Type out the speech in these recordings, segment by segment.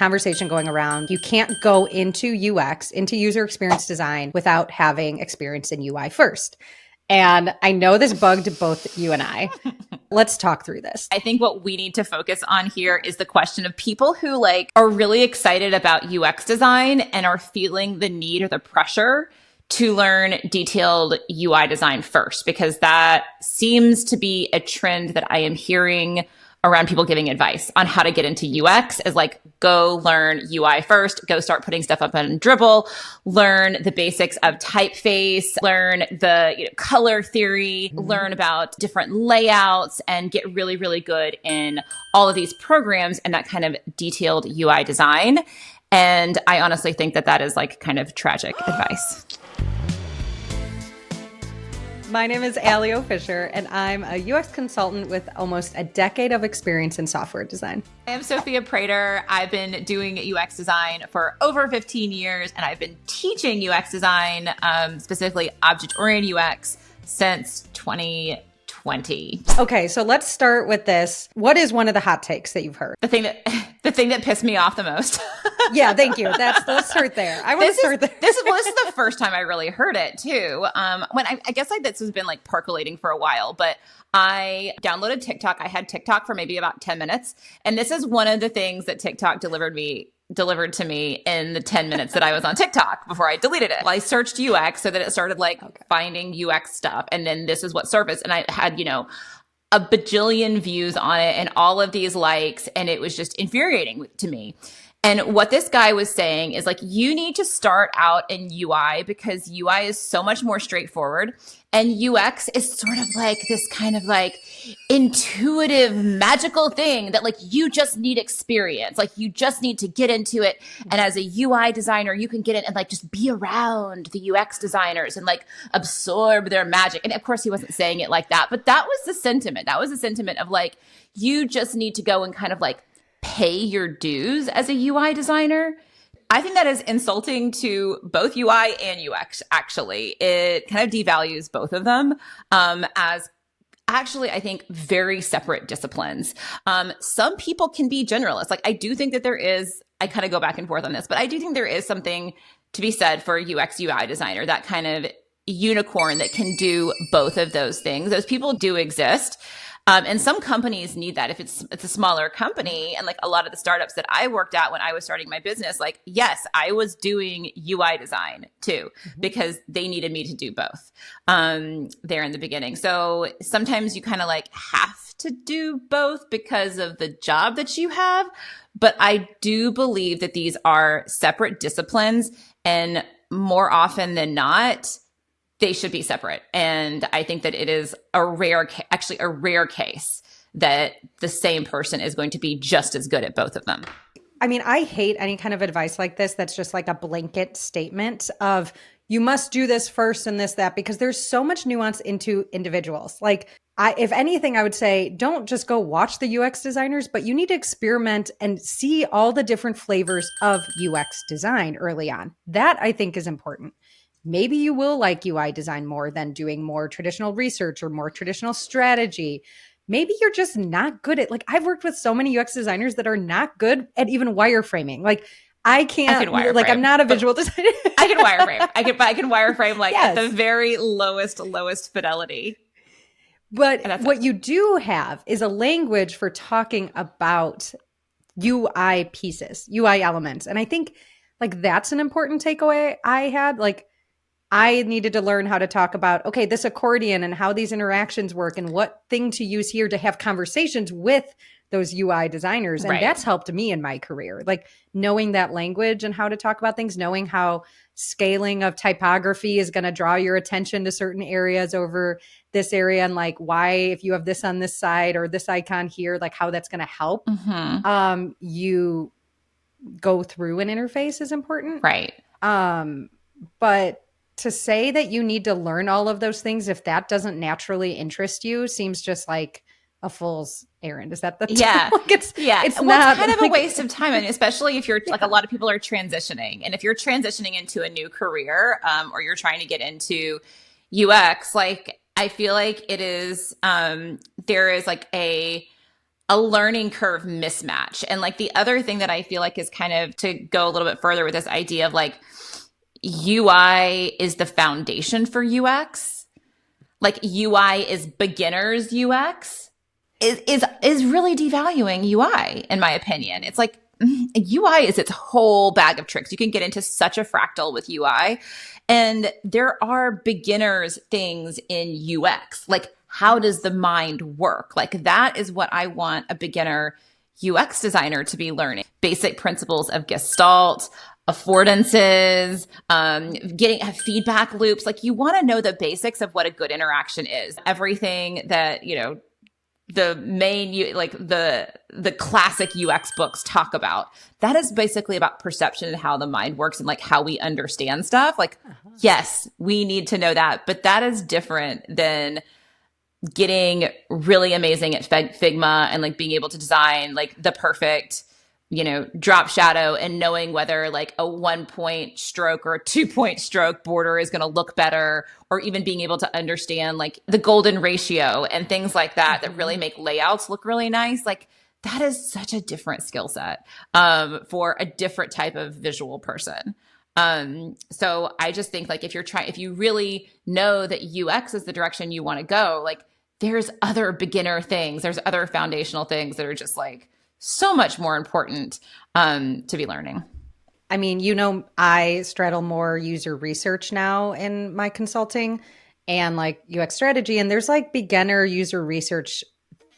conversation going around. You can't go into UX, into user experience design, without having experience in UI first. And I know this bugged both you and I. Let's talk through this. I think what we need to focus on here is the question of people who are really excited about UX design and are feeling the need or the pressure to learn detailed UI design first, because that seems to be a trend that I am hearing around people giving advice on how to get into UX is go learn UI first, go start putting stuff up on Dribble, learn the basics of typeface, learn the color theory, learn about different layouts, and get really, really good in all of these programs and that kind of detailed UI design. And I honestly think that that is kind of tragic advice. My name is Allie Fisher, and I'm a UX consultant with almost a decade of experience in software design. I am Sophia Prater. I've been doing UX design for over 15 years, and I've been teaching UX design, specifically object-oriented UX, since 2020. Okay, so let's start with this. What is one of the hot takes that you've heard? The thing that pissed me off the most. Yeah, thank you. Let's start there. I want to start there. This is the first time I really heard it too. When I guess this has been percolating for a while, but I downloaded TikTok. I had TikTok for maybe about 10 minutes. And this is one of the things that TikTok delivered to me in the 10 minutes that I was on TikTok before I deleted it. Well, I searched UX so that it started finding UX stuff. And then this is what surfaced. And I had, a bajillion views on it and all of these likes. And it was just infuriating to me. And what this guy was saying is you need to start out in UI because UI is so much more straightforward. And UX is sort of this kind of intuitive, magical thing that you just need experience. You just need to get into it. And as a UI designer, you can get in and just be around the UX designers and absorb their magic. And of course he wasn't saying it like that, but that was the sentiment. That was the sentiment of you just need to go and kind of pay your dues as a UI designer. I think that is insulting to both UI and UX, actually. It kind of devalues both of them as actually, I think, very separate disciplines. Some people can be generalists. I do think that there is, I kind of go back and forth on this, but I do think there is something to be said for a UX UI designer, that kind of unicorn that can do both of those things. Those people do exist. And some companies need that. If it's a smaller company, and a lot of the startups that I worked at when I was starting my business, yes, I was doing UI design too, because they needed me to do both there in the beginning. So sometimes you kind of have to do both because of the job that you have. But I do believe that these are separate disciplines, and more often than not, they should be separate. And I think that it is a rare case that the same person is going to be just as good at both of them. I mean, I hate any kind of advice like this that's just a blanket statement of you must do this first and this, that, because there's so much nuance into individuals. If anything, I would say don't just go watch the UX designers, but you need to experiment and see all the different flavors of UX design early on. That I think is important. Maybe you will like UI design more than doing more traditional research or more traditional strategy. Maybe you're just not good at, I've worked with so many UX designers that are not good at even wireframing. I can't, I'm not a visual designer. I can wireframe. I can wireframe yes, at the very lowest fidelity. But what you do have is a language for talking about UI pieces, UI elements. And I think that's an important takeaway I had. I needed to learn how to talk about, okay, this accordion and how these interactions work and what thing to use here to have conversations with those UI designers. And that's helped me in my career. Knowing that language and how to talk about things, knowing how scaling of typography is going to draw your attention to certain areas over this area, and why, if you have this on this side or this icon here, how that's going to help you go through an interface is important. Right. But to say that you need to learn all of those things if that doesn't naturally interest you seems just like a fool's errand. Is that the yeah it's well, not it's kind of a waste of time, and especially if you're a lot of people are transitioning, and if you're transitioning into a new career or you're trying to get into UX, I feel like it is there is a a learning curve mismatch. And like the other thing that I feel like is kind of to go a little bit further with this idea of like UI is the foundation for UX. Like UI is beginner's UX is really devaluing UI in my opinion. It's like UI is its whole bag of tricks. You can get into such a fractal with UI. And there are beginners things in UX. Like, how does the mind work? Like, that is what I want a beginner UX designer to be learning. Basic principles of Gestalt, affordances, getting feedback loops. Like, you want to know the basics of what a good interaction is. Everything that, the main like the classic UX books talk about, that is basically about perception and how the mind works and like how we understand stuff. Like, yes, we need to know that, but that is different than getting really amazing at Figma and like being able to design like the perfect drop shadow and knowing whether like a 1-point stroke or a 2-point stroke border is going to look better, or even being able to understand like the golden ratio and things like that that really make layouts look really nice. Like, that is such a different skill set for a different type of visual person. So I just think like if you really know that UX is the direction you want to go, like there's other beginner things, there's other foundational things that are just like so much more important to be learning. I mean, I straddle more user research now in my consulting and like UX strategy. And there's like beginner user research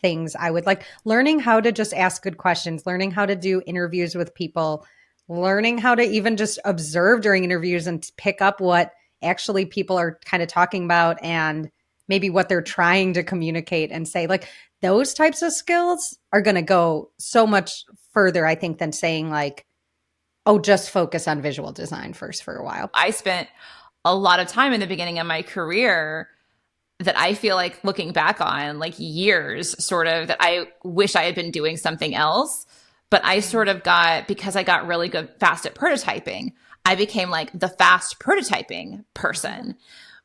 things I would like learning how to just ask good questions, learning how to do interviews with people, learning how to even just observe during interviews and pick up what actually people are kind of talking about and maybe what they're trying to communicate and say. Like, those types of skills are going to go so much further, I think, than saying like, oh, just focus on visual design first for a while. I spent a lot of time in the beginning of my career that I feel like looking back on like years sort of that I wish I had been doing something else, but I sort of because I got really good fast at prototyping, I became like the fast prototyping person,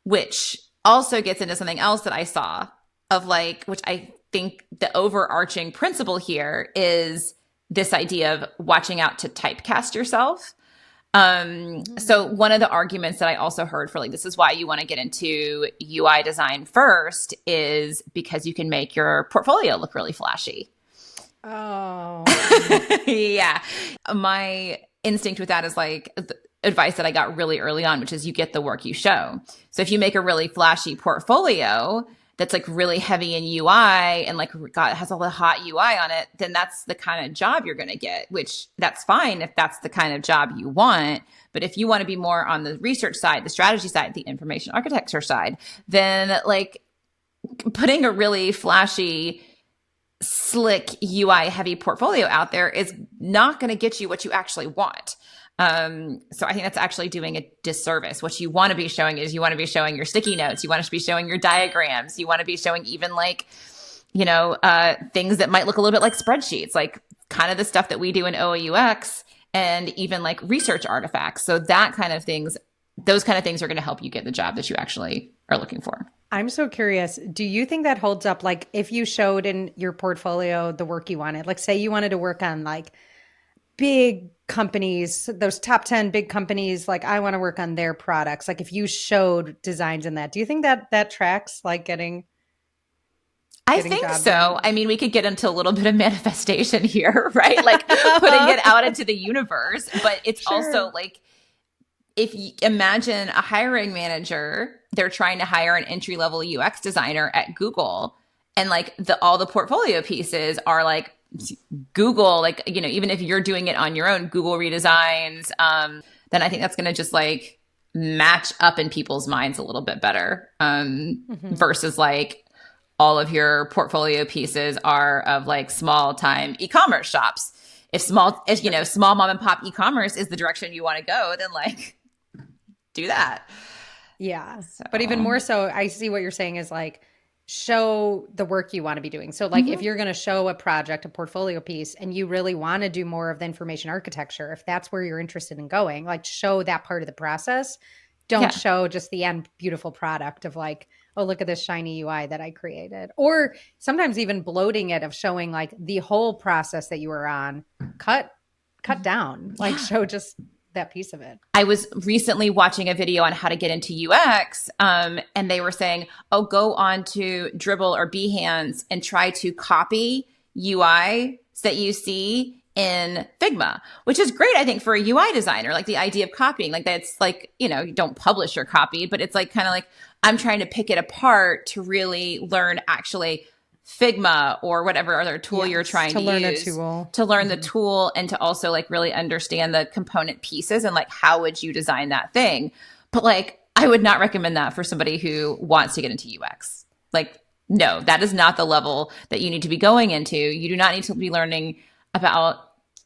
which also gets into something else that I saw of like, which I think the overarching principle here is this idea of watching out to typecast yourself. So one of the arguments that I also heard for like, this is why you want to get into UI design first is because you can make your portfolio look really flashy. Oh, yeah. My instinct with that is like advice that I got really early on, which is you get the work you show. So if you make a really flashy portfolio that's like really heavy in UI and like has all the hot UI on it, then that's the kind of job you're going to get, which that's fine if that's the kind of job you want. But if you want to be more on the research side, the strategy side, the information architecture side, then like putting a really flashy, slick UI heavy portfolio out there is not going to get you what you actually want. So I think that's actually doing a disservice. What you want to be showing is you want to be showing your sticky notes. You want to be showing your diagrams. You want to be showing even like, things that might look a little bit like spreadsheets, like kind of the stuff that we do in OUX and even like research artifacts. So those kind of things are going to help you get the job that you actually are looking for. I'm so curious. Do you think that holds up? Like if you showed in your portfolio the work you wanted, like say you wanted to work on like big companies, those top 10 big companies, like I want to work on their products. Like if you showed designs in that, do you think that tracks like getting I think so. Done? I mean, we could get into a little bit of manifestation here, right? Like putting it out into the universe, but it's also like, if you imagine a hiring manager, they're trying to hire an entry-level UX designer at Google, and like all the portfolio pieces are like Google, like, even if you're doing it on your own, Google redesigns, then I think that's going to just like match up in people's minds a little bit better versus like all of your portfolio pieces are of like small time e-commerce shops. If small mom and pop e-commerce is the direction you want to go, then like do that. Yeah. So. But even more so, I see what you're saying is like, show the work you want to be doing. So like if you're going to show a project, a portfolio piece, and you really want to do more of the information architecture, if that's where you're interested in going, like show that part of the process. Don't show just the end beautiful product of like, oh, look at this shiny UI that I created. Or sometimes even bloating it of showing like the whole process that you were on, cut down, like show just that piece of it. I was recently watching a video on how to get into UX, and they were saying, oh, go on to Dribble or Behance and try to copy UI that you see in Figma, which is great, I think, for a UI designer. Like the idea of copying, like that's like, you don't publish your copy, but it's like kind of like I'm trying to pick it apart to really learn actually Figma or whatever other tool you're trying to learn use a tool. to learn the tool and to also like really understand the component pieces and like how would you design that thing. But like I would not recommend that for somebody who wants to get into UX. Like, no, that is not the level that you need to be going into. You do not need to be learning about,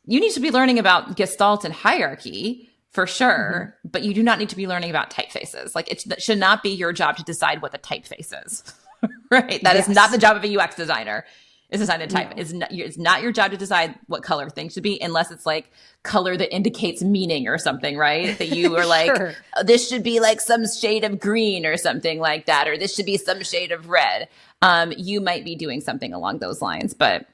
you need to be learning about Gestalt and hierarchy for sure, but you do not need to be learning about typefaces. Like it should not be your job to decide what the typeface is. Right. That is not the job of a UX designer. Is design a type. No. It's not your job to decide what color things should be unless it's like color that indicates meaning or something, right? That you are like, Sure. This should be like some shade of green or something like that, or this should be some shade of red. You might be doing something along those lines. But,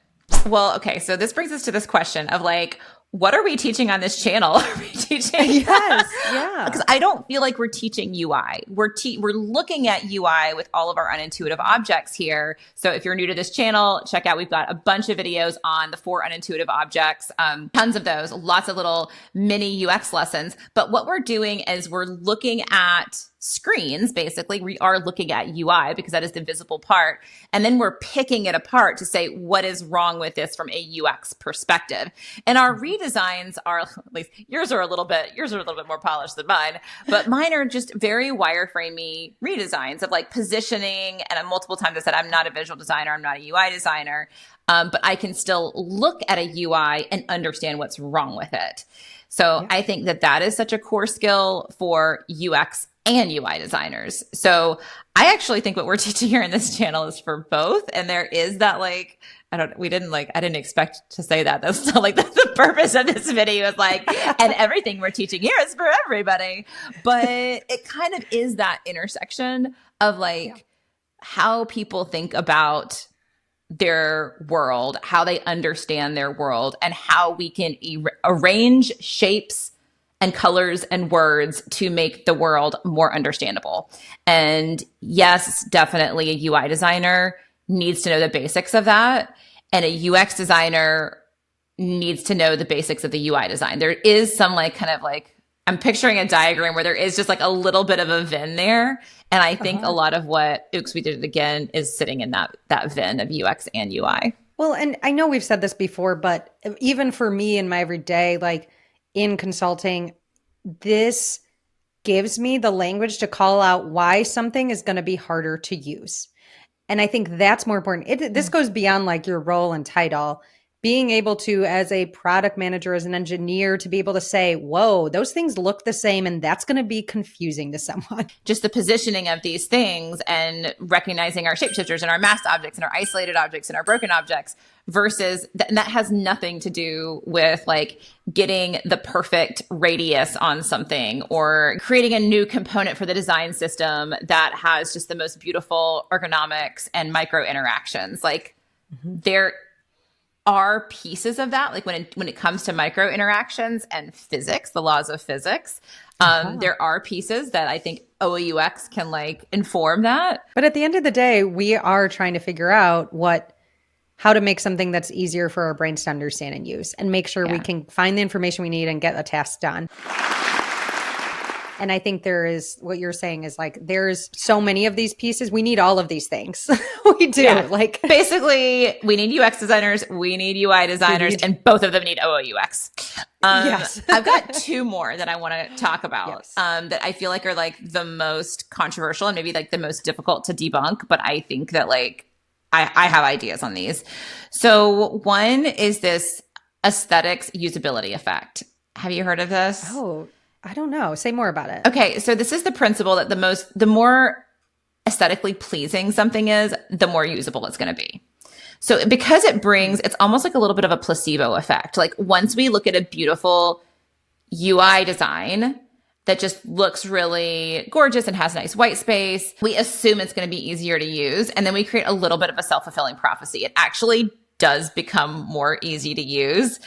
well, okay. So this brings us to this question of like, what are we teaching on this channel? Are we teaching? Yes, yeah. Because I don't feel like we're teaching UI. We're looking at UI with all of our unintuitive objects here. So if you're new to this channel, check out, we've got a bunch of videos on the 4 unintuitive objects, tons of those, lots of little mini UX lessons. But what we're doing is we're looking at screens. Basically, we are looking at UI because that is the visible part. And then we're picking it apart to say, what is wrong with this from a UX perspective? And our redesigns are, at least yours are a little bit more polished than mine, but mine are just very wireframey redesigns of like positioning. And multiple times I said, I'm not a visual designer. I'm not a UI designer. But I can still look at a UI and understand what's wrong with it. So I think that is such a core skill for UX and UI designers. So I actually think what we're teaching here in this channel is for both. And there is that like, I didn't expect to say that. That's not like that's the purpose of this video is like, and everything we're teaching here is for everybody. But it kind of is that intersection of like how people think about their world, how they understand their world, and how we can arrange shapes and colors and words to make the world more understandable. And yes, definitely a UI designer needs to know the basics of that. And a UX designer needs to know the basics of the UI design. There is some like kind of like, I'm picturing a diagram where there is just like a little bit of a Venn there. And I think a lot of what Oops, We Did It Again is sitting in that Venn of UX and UI. Well, and I know we've said this before, but even for me in my everyday, like in consulting, this gives me the language to call out why something is going to be harder to use. And I think that's more important. This goes beyond like your role and title. Being able to, as a product manager, as an engineer, to be able to say, whoa, those things look the same, and that's going to be confusing to someone. Just the positioning of these things and recognizing our shapeshifters and our masked objects and our isolated objects and our broken objects versus and that has nothing to do with like getting the perfect radius on something or creating a new component for the design system that has just the most beautiful ergonomics and micro interactions. Like there are pieces of that, like when it comes to micro interactions and physics, the laws of physics, there are pieces that I think OUX can like inform that. But at the end of the day, we are trying to figure out how to make something that's easier for our brains to understand and use and make sure we can find the information we need and get a task done. And I think there is what you're saying is like, there's so many of these pieces. We need all of these things. We do. Yeah. Like basically we need UX designers, we need UI designers, and both of them need OOUX. Yes. I've got 2 more that I want to talk about that I feel like are like the most controversial and maybe like the most difficult to debunk. But I think that like, I have ideas on these. So one is this aesthetics usability effect. Have you heard of this? Oh, I don't know. Say more about it. Okay. So this is the principle that the more aesthetically pleasing something is, the more usable it's going to be. So because it's almost like a little bit of a placebo effect. Like once we look at a beautiful UI design, that just looks really gorgeous and has nice white space. We assume it's going to be easier to use. And then we create a little bit of a self-fulfilling prophecy. It actually does become more easy to use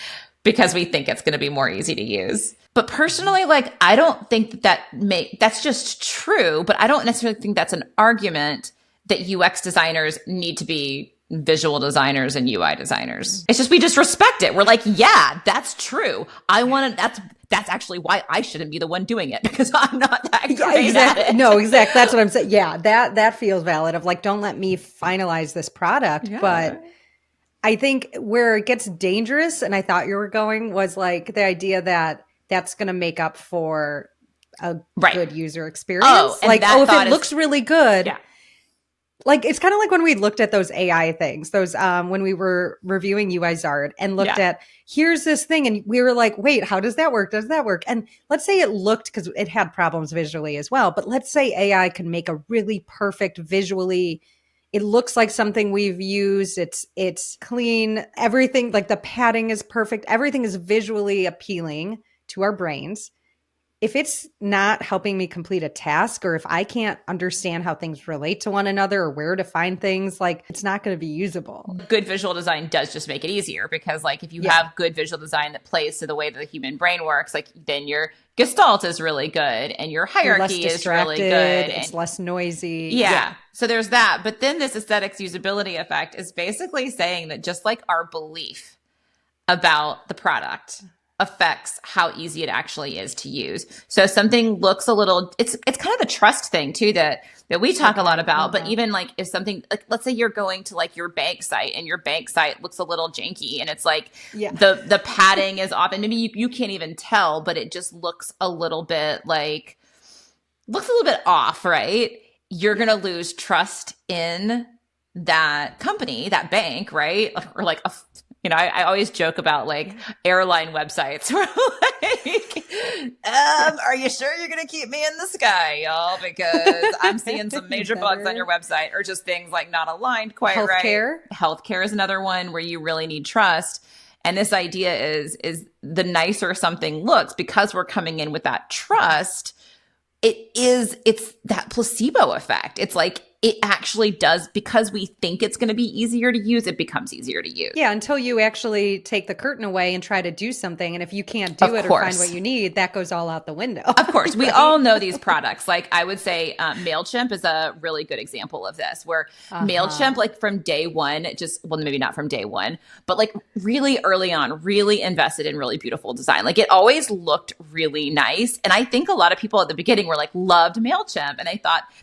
because we think it's going to be more easy to use. But personally, like, I don't think that's just true, but I don't necessarily think that's an argument that UX designers need to be visual designers and UI designers. It's just, we just respect it. We're like, yeah, that's true. That's actually why I shouldn't be the one doing it, because I'm not that great at it. No, exactly. That's what I'm saying. Yeah, that feels valid, of like, don't let me finalize this product. Yeah. But I think where it gets dangerous, and I thought you were going, was like the idea that that's going to make up for a good user experience. Like, if it looks really good. Yeah. Like, it's kind of like when we looked at those AI things, those when we were reviewing UIZard and looked at, here's this thing, and we were like, wait, how does that work? Does that work? And let's say it looked, because it had problems visually as well, but let's say AI can make a really perfect visually, it looks like something we've used, it's clean, everything, like the padding is perfect, everything is visually appealing to our brains. If it's not helping me complete a task, or if I can't understand how things relate to one another or where to find things, like, it's not going to be usable. Good visual design does just make it easier, because like, if you have good visual design that plays to the way that the human brain works, like, then your gestalt is really good and your hierarchy is really good. It's less noisy. Yeah. So there's that. But then this aesthetics usability effect is basically saying that just like our belief about the product affects how easy it actually is to use. So something looks a little, it's kind of a trust thing too, that we talk a lot about, but even like, if something, like, let's say you're going to like your bank site and your bank site looks a little janky, and it's like the padding is off, and maybe you can't even tell, but it just looks a little bit off, right? You're going to lose trust in that company, that bank, right? Or like I always joke about like airline websites where like, are you sure you're going to keep me in the sky, y'all? Because I'm seeing some major bugs on your website, or just things like not aligned quite right. Healthcare is another one where you really need trust. And this idea is the nicer something looks, because we're coming in with that trust, it's that placebo effect. It's like, it actually does, because we think it's going to be easier to use, it becomes easier to use. Yeah, until you actually take the curtain away and try to do something. And if you can't do it or find what you need, that goes all out the window. Of course. We all know these products. Like, I would say MailChimp is a really good example of this, where MailChimp, like from day one, maybe not from day one, but like really early on, really invested in really beautiful design. Like, it always looked really nice. And I think a lot of people at the beginning were like, loved MailChimp. And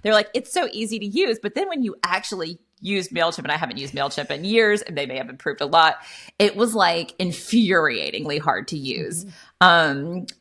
they're like, it's so easy to use. But then when you actually use MailChimp, and I haven't used MailChimp in years, and they may have improved a lot, it was like infuriatingly hard to use.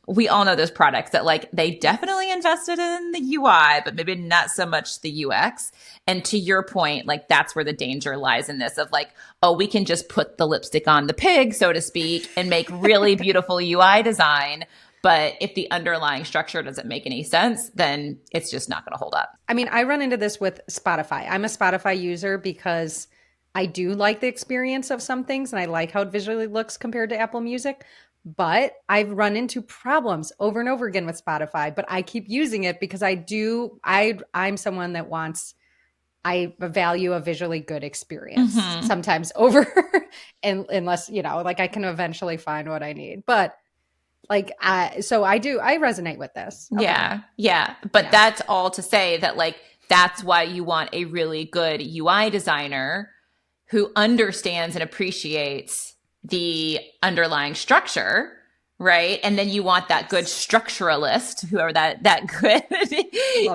We all know those products that like, they definitely invested in the UI, but maybe not so much the UX. And to your point, like, that's where the danger lies in this, of like, oh, we can just put the lipstick on the pig, so to speak, and make really beautiful UI design. But if the underlying structure doesn't make any sense, then it's just not going to hold up. I mean, I run into this with Spotify. I'm a Spotify user because I do like the experience of some things, and I like how it visually looks compared to Apple Music. But I've run into problems over and over again with Spotify, but I keep using it because I'm someone that I value a visually good experience sometimes over, unless, like, I can eventually find what I need. But like, so I resonate with this. Okay. Yeah. But that's all to say that, like, that's why you want a really good UI designer who understands and appreciates the underlying structure, right? And then you want that good structuralist, whoever that good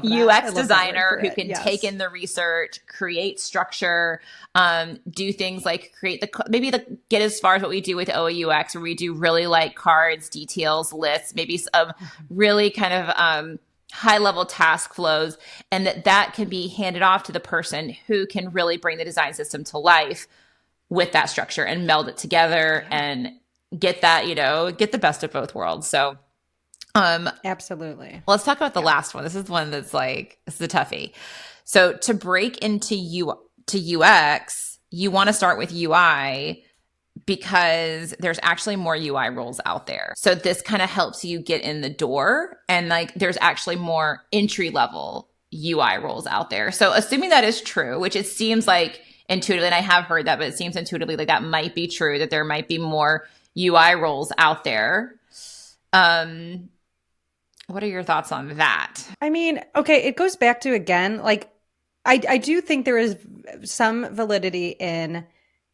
UX designer who can take in the research, create structure, do things like get as far as what we do with OAUX, where we do really like cards, details, lists, maybe some really kind of high level task flows, and that can be handed off to the person who can really bring the design system to life with that structure and meld it together and get that, get the best of both worlds. So absolutely. Let's talk about the last one. This is the one that's like, this is a toughie. So to break into UX, you want to start with UI, because there's actually more UI roles out there. So this kind of helps you get in the door, and like there's actually more entry level UI roles out there. So assuming that is true, which it seems like intuitively, and I have heard that, but it seems intuitively like that might be true, that there might be more UI roles out there. What are your thoughts on that? I mean, okay, it goes back to, again, like I do think there is some validity in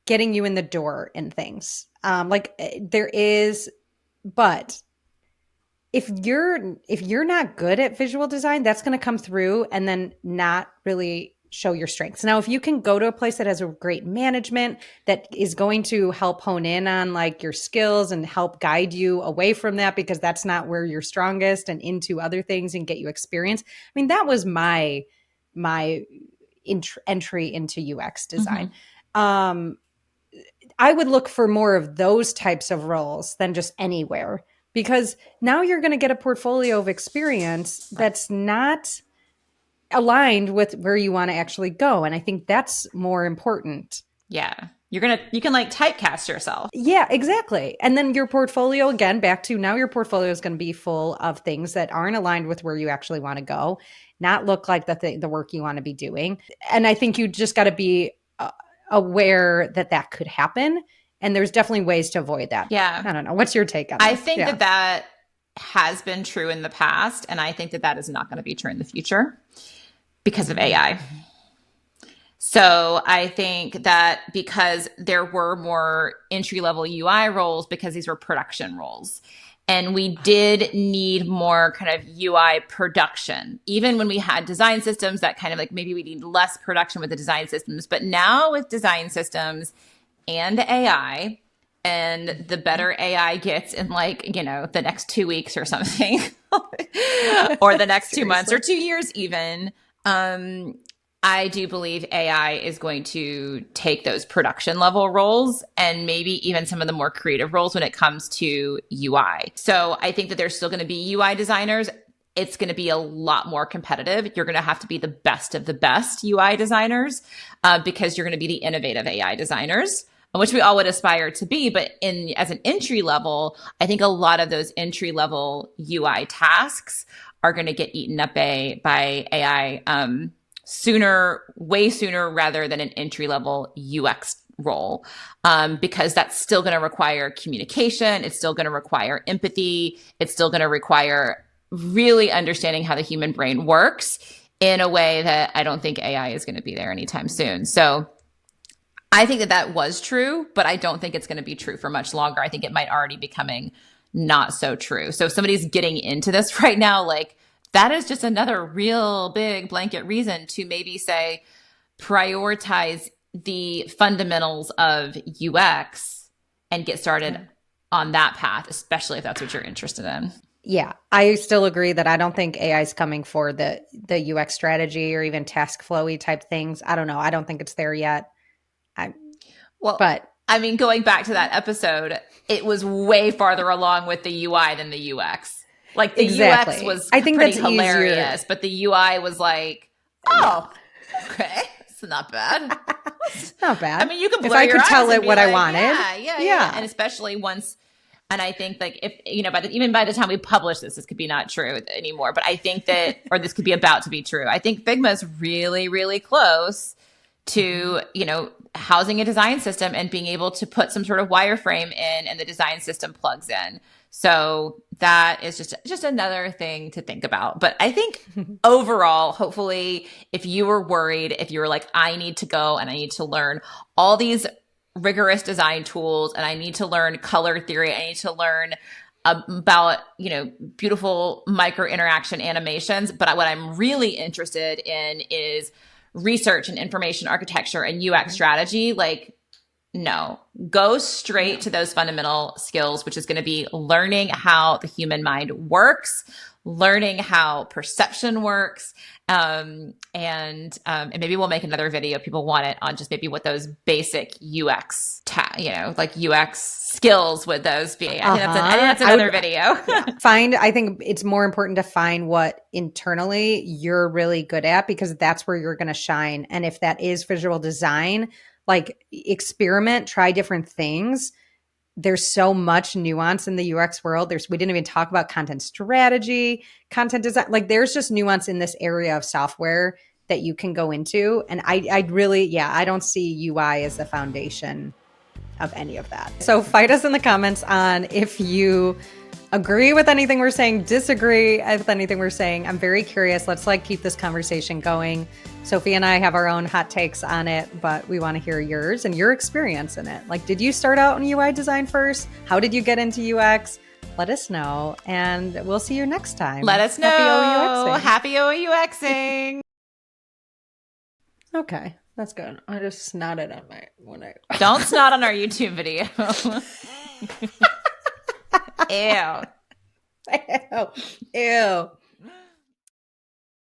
getting you in the door in things. There is, but if you're not good at visual design, that's going to come through and then not really show your strengths. Now, if you can go to a place that has a great management that is going to help hone in on like your skills and help guide you away from that, because that's not where you're strongest, and into other things and get you experience. I mean, that was my entry into UX design. Mm-hmm. I would look for more of those types of roles than just anywhere, because now you're going to get a portfolio of experience that's not aligned with where you want to actually go. And I think that's more important. Yeah. You can like typecast yourself. Yeah, exactly. And then your portfolio, again, back to now your portfolio is going to be full of things that aren't aligned with where you actually want to go, not look like the work you want to be doing. And I think you just got to be aware that could happen. And there's definitely ways to avoid that. Yeah. I don't know. What's your take on that? I think that has been true in the past. And I think that is not going to be true in the future because of AI. So I think that because there were more entry-level UI roles, because these were production roles, and we did need more kind of UI production. Even when we had design systems, that kind of like maybe we need less production with the design systems. But now with design systems and AI, and the better AI gets in like, the next 2 weeks or something, or the next 2 months or 2 years even, I do believe AI is going to take those production level roles and maybe even some of the more creative roles when it comes to UI. So I think that there's still going to be UI designers. It's going to be a lot more competitive. You're going to have to be the best of the best UI designers because you're going to be the innovative AI designers, which we all would aspire to be. But as an entry level, I think a lot of those entry level UI tasks are going to get eaten up by AI way sooner rather than an entry-level UX role, because that's still going to require communication. It's still going to require empathy. It's still going to require really understanding how the human brain works in a way that I don't think AI is going to be there anytime soon. So I think that was true, but I don't think it's going to be true for much longer. I think it might already be becoming not so true. So if somebody's getting into this right now, like, that is just another real big blanket reason to maybe say prioritize the fundamentals of UX and get started on that path, especially if that's what you're interested in. Yeah, I still agree that I don't think AI is coming for the UX strategy or even task flowy type things. I don't know. I don't think it's there yet. But I mean, going back to that episode, it was way farther along with the UI than the UX. Like the UX was pretty hilarious, easier. But the UI was like, okay, it's not bad. Not bad. I mean, you can blur if I your could eyes tell it and what like, I wanted. Yeah. And especially once, and I think like if, even by the time we publish this could be not true anymore, but I think that, or this could be about to be true. I think Figma is really, really close to, housing a design system and being able to put some sort of wireframe in and the design system plugs in. So that is just another thing to think about. But I think overall, hopefully, if you were worried, if you were like, I need to go and I need to learn all these rigorous design tools and I need to learn color theory, I need to learn about, beautiful micro interaction animations. But what I'm really interested in is research and information architecture and UX strategy. Like, no, go straight to those fundamental skills, which is going to be learning how the human mind works, learning how perception works. And maybe we'll make another video if people want it on just maybe what those basic UX, like UX skills would those be. I think that's another video. I think it's more important to find what internally you're really good at, because that's where you're going to shine. And if that is visual design, like experiment, try different things. There's so much nuance in the UX world. We didn't even talk about content strategy, content design. Like there's just nuance in this area of software that you can go into. And I really, I don't see UI as the foundation of any of that. So fight us in the comments on if you agree with anything we're saying, disagree with anything we're saying. I'm very curious. Let's like keep this conversation going. Sophie and I have our own hot takes on it, but we want to hear yours and your experience in it. Like, did you start out in UI design first? How did you get into UX? Let us know, and we'll see you next time. Let us know. Happy OUXing. Okay, that's good. I just snotted on Don't snot on our YouTube video. Ew. Ew. Ew.